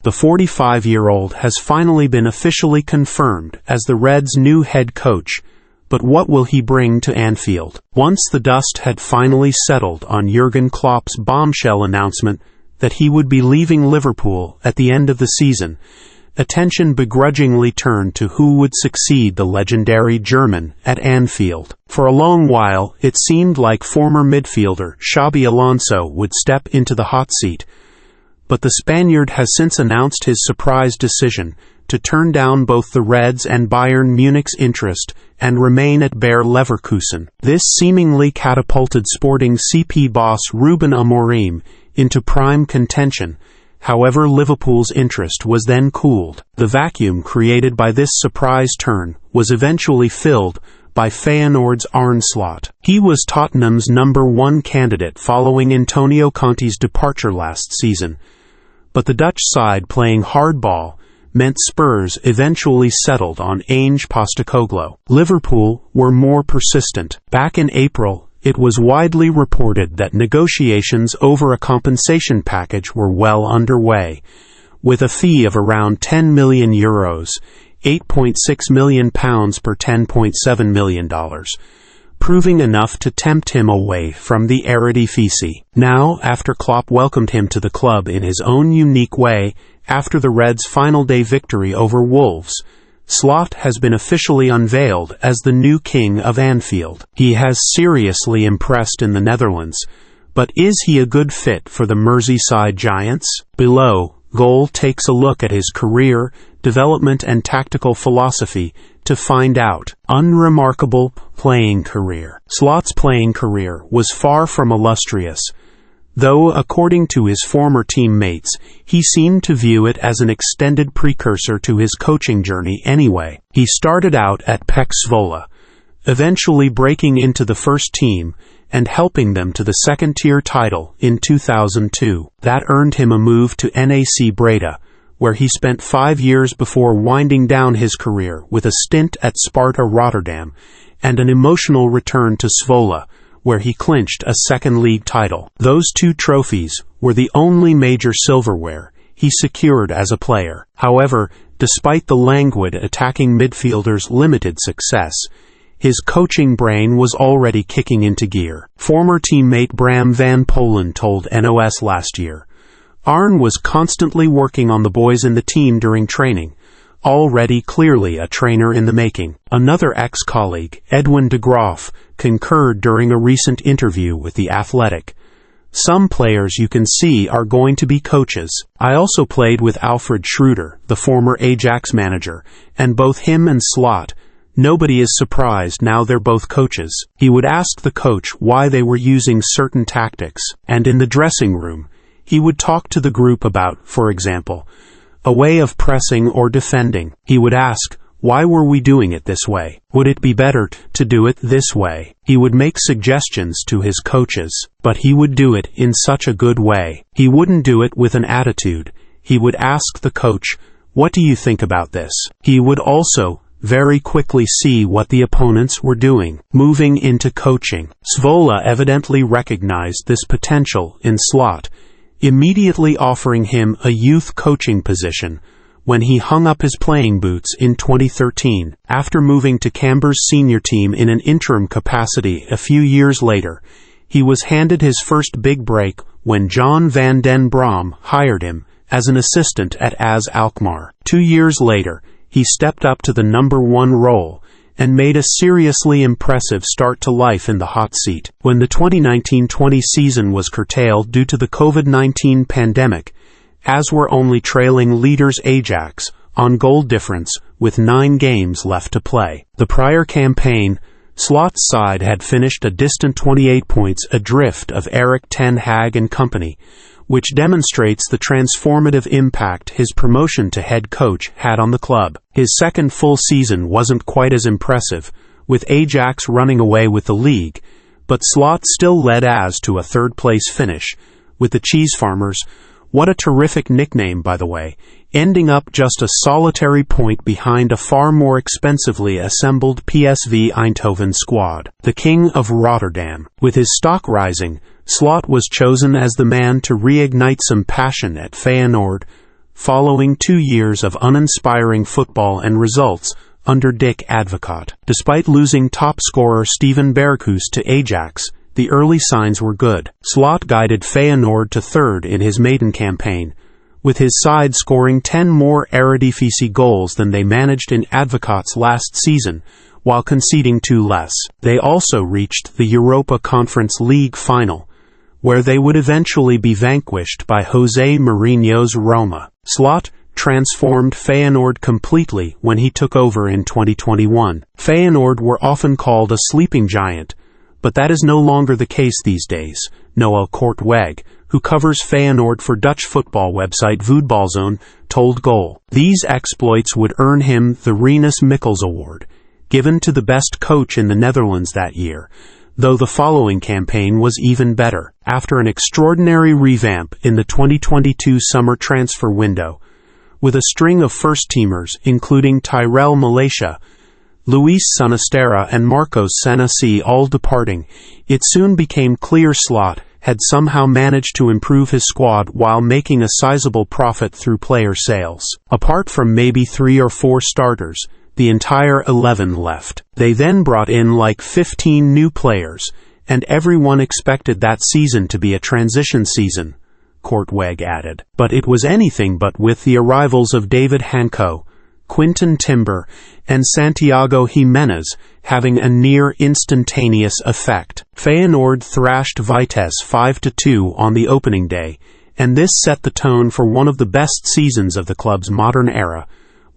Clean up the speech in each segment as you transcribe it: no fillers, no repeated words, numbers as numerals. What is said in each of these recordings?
The 45-year-old has finally been officially confirmed as the Reds' new head coach, but what will he bring to Anfield? Once the dust had finally settled on Jurgen Klopp's bombshell announcement that he would be leaving Liverpool at the end of the season, attention begrudgingly turned to who would succeed the legendary German at Anfield. For a long while, it seemed like former midfielder Xabi Alonso would step into the hot seat, but the Spaniard has since announced his surprise decision to turn down both the Reds and Bayern Munich's interest and remain at Bayer Leverkusen. This seemingly catapulted Sporting CP boss Ruben Amorim into prime contention. However, Liverpool's interest was then cooled. The vacuum created by this surprise turn was eventually filled by Feyenoord's Arne Slot. He was Tottenham's #1 candidate following Antonio Conte's departure last season, but the Dutch side playing hardball meant Spurs eventually settled on Ange Postecoglou. Liverpool were more persistent. Back in April, it was widely reported that negotiations over a compensation package were well underway, with a fee of around €10 million, £8.6 million per $10.7 million, proving enough to tempt him away from the Eredivisie. Now, after Klopp welcomed him to the club in his own unique way after the Reds' final day victory over Wolves, Slot has been officially unveiled as the new king of Anfield. He has seriously impressed in the Netherlands, but is he a good fit for the Merseyside Giants? Below, Goal takes a look at his career, development and tactical philosophy to find out. Unremarkable playing career. Slot's playing career was far from illustrious, though according to his former teammates, he seemed to view it as an extended precursor to his coaching journey anyway. He started out at PEC Zwolle, eventually breaking into the first team and helping them to the second-tier title in 2002. That earned him a move to NAC Breda, where he spent 5 years before winding down his career with a stint at Sparta Rotterdam and an emotional return to Zwolle, where he clinched a second league title. Those two trophies were the only major silverware he secured as a player. However, despite the languid attacking midfielder's limited success, his coaching brain was already kicking into gear. Former teammate Bram van Polen told NOS last year, Arne was constantly working on the boys in the team during training, already clearly a trainer in the making. Another ex-colleague, Edwin de Graaf, concurred during a recent interview with The Athletic. Some players you can see are going to be coaches. I also played with Alfred Schroeder, the former Ajax manager, and both him and Slot, nobody is surprised now they're both coaches. He would ask the coach why they were using certain tactics, and in the dressing room, he would talk to the group about, for example, a way of pressing or defending. He would ask, why were we doing it this way? Would it be better to do it this way? He would make suggestions to his coaches, but he would do it in such a good way. He wouldn't do it with an attitude. He would ask the coach, what do you think about this? He would also very quickly see what the opponents were doing. Moving into coaching, Zwolle evidently recognized this potential in Slot, immediately offering him a youth coaching position when he hung up his playing boots in 2013. After moving to Camber's senior team in an interim capacity a few years later, he was handed his first big break when John van den Brom hired him as an assistant at AS Alkmaar. 2 years later, he stepped up to the #1 role and made a seriously impressive start to life in the hot seat. When the 2019-20 season was curtailed due to the COVID-19 pandemic, AS were only trailing leaders Ajax on goal difference with 9 games left to play. The prior campaign, Slot's side had finished a distant 28 points adrift of Erik ten Hag and company, which demonstrates the transformative impact his promotion to head coach had on the club. His second full season wasn't quite as impressive, with Ajax running away with the league, but Slot still led AS to a third-place finish, with the Cheese Farmers, what a terrific nickname by the way, ending up just a solitary point behind a far more expensively assembled PSV Eindhoven squad. The King of Rotterdam. With his stock rising, Slot was chosen as the man to reignite some passion at Feyenoord following 2 years of uninspiring football and results under Dick Advocaat. Despite losing top scorer Steven Berghuis to Ajax, the early signs were good. Slot guided Feyenoord to third in his maiden campaign, with his side scoring 10 more Eredivisie goals than they managed in Advocaat's last season, while conceding 2 less. They also reached the Europa Conference League final, where they would eventually be vanquished by Jose Mourinho's Roma. Slot transformed Feyenoord completely when he took over in 2021. Feyenoord were often called a sleeping giant, but that is no longer the case these days, Noël Kortweg, who covers Feyenoord for Dutch football website Voetbalzone, told Goal. These exploits would earn him the Rinus Michels Award, given to the best coach in the Netherlands that year, though the following campaign was even better. After an extraordinary revamp in the 2022 summer transfer window, with a string of first-teamers including Tyrell Malacia, Luis Sinisterra and Marcos Senesi all departing, it soon became clear Slot had somehow managed to improve his squad while making a sizable profit through player sales. Apart from maybe 3 or 4 starters, the entire 11 left. They then brought in like 15 new players, and everyone expected that season to be a transition season, Kortweg added. But it was anything but, with the arrivals of David Hanco, Quinton Timber, and Santiago Jimenez having a near instantaneous effect. Feyenoord thrashed Vitesse 5-2 on the opening day, and this set the tone for one of the best seasons of the club's modern era,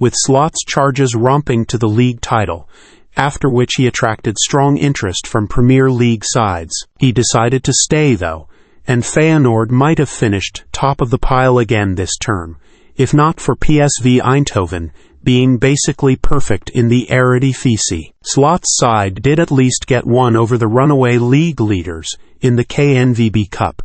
with Slot's charges romping to the league title, after which he attracted strong interest from Premier League sides. He decided to stay, though, and Feyenoord might have finished top of the pile again this term, if not for PSV Eindhoven being basically perfect in the Eredivisie. Slot's side did at least get one over the runaway league leaders in the KNVB Cup,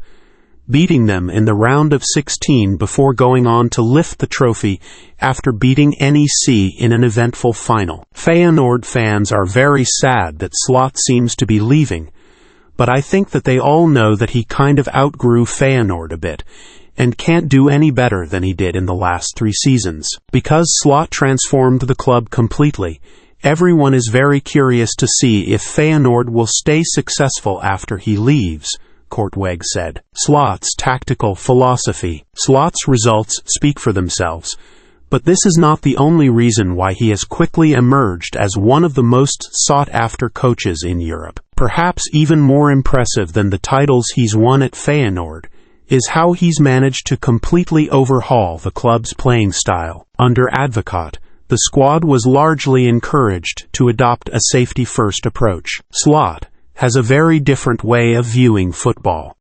beating them in the round of 16 before going on to lift the trophy after beating NEC in an eventful final. Feyenoord fans are very sad that Slot seems to be leaving, but I think that they all know that he kind of outgrew Feyenoord a bit, and can't do any better than he did in the last 3 seasons. Because Slot transformed the club completely, everyone is very curious to see if Feyenoord will stay successful after he leaves, Kortweg said. Slot's tactical philosophy. Slot's results speak for themselves, but this is not the only reason why he has quickly emerged as one of the most sought-after coaches in Europe. Perhaps even more impressive than the titles he's won at Feyenoord is how he's managed to completely overhaul the club's playing style. Under Advocaat, the squad was largely encouraged to adopt a safety-first approach. Slot has a very different way of viewing football.